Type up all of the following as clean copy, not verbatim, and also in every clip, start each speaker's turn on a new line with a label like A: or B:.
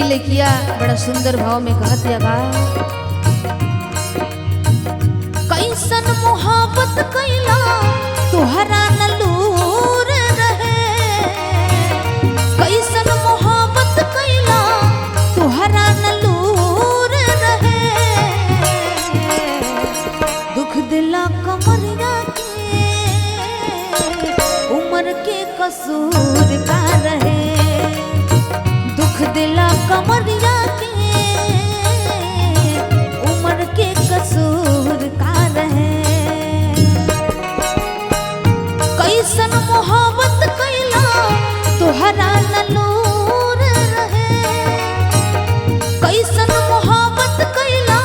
A: लेकिया बड़ा सुंदर भाव में कहत या बा कैसन मोहब्बत कैला तोहरा न लूर रहे कैसन मोहब्बत कैला तोहरा न लूर रहे दुख दिला कमरिया के उम्र के कसूर का रहे दुख दिला कमरिया के उम्र के कसूर का रहे कैसन मोहब्बत कैला तोहरा न लूर रहे कैसन मोहब्बत कैला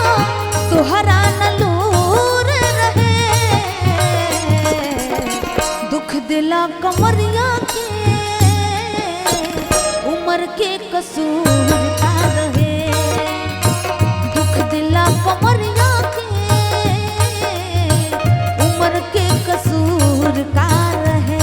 A: तोहरा न लूर रहे दुख दिला कमरिया के उम्र के कसूर का रहे दुख दिला कमरिया के उम्र के कसूर का रहे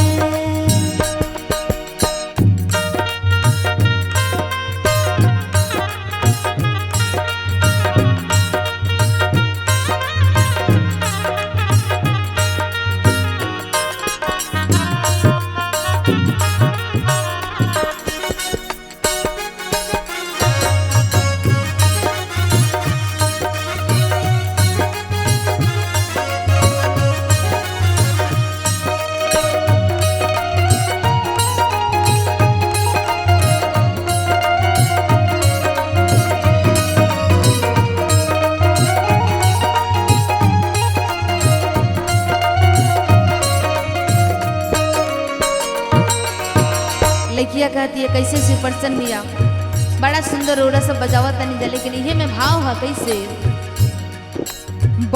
A: लड़किया कहती है कैसे से पर्सन मिया बड़ा सुंदर ओरा सब बजावत तनी जा लेकिन इहे में भाव है कैसे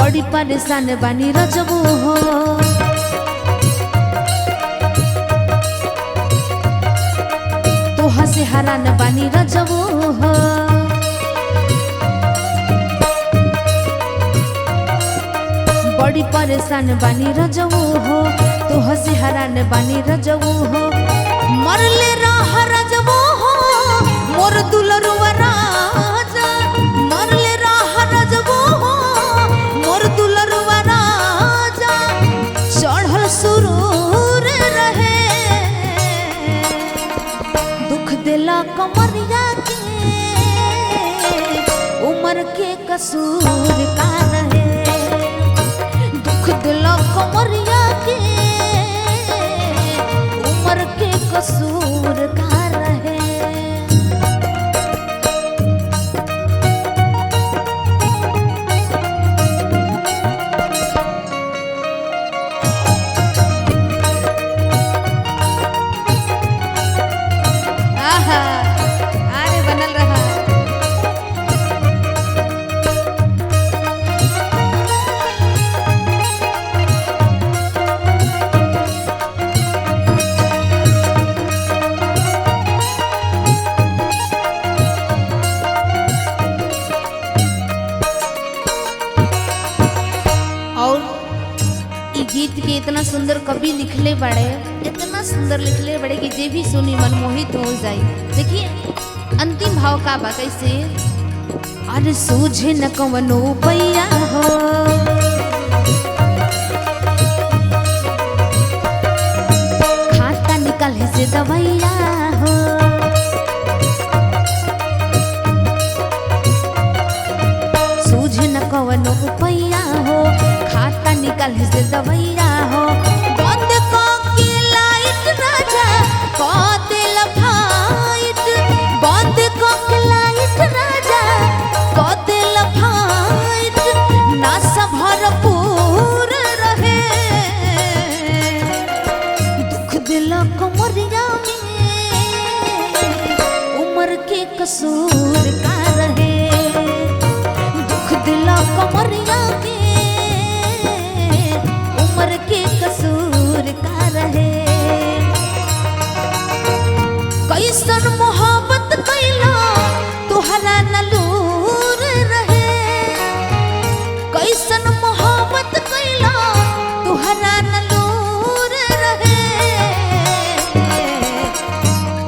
A: बड़ी परेशान बानी रजबू हो तो हसे हरान बानी रजबू हो बड़ी परेशान बानी रजबू हो तो हसे हरान बानी रजबू हो मरले राह रजबो हो मोर दुलरुआ राजा मरले राह रजबो हो मोर दुलरुआ राजा चढ़ल सुरूर रहे दुख दिला कमरिया के उम्र के कसूर का रहे दुख दिला कमरिया के उम्र के कसूर का रहे आहा अरे बनल रहा गीत के इतना सुंदर कवि लिखले बड़े इतना सुंदर लिखले बड़े कि जे भी सुनी मन मोहित हो जाए देखिए अंतिम भाव का बा कैसे अरे सूझे न कवनो पैया हो खाता निकले से दवैया हो सूझे न कवनो पैया हो खाता निकल से दवैया हो बंद के लाइट राजा दिल फाइट बंद के लाइट राजा दिल फाइट नशा भरपूर रहे दुख दिला कमरिया में उम्र के कसूर का रहे दुख दिला कमरिया के उम्र के कसूर का रहे कैसन मोहब्बत कैला तोहरा न लूर रहे कैसन मोहब्बत कैला तोहरा न लूर रहे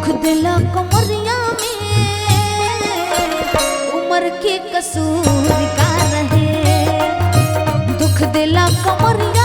A: खुद दिला कमरिया में लचकेला कमरिया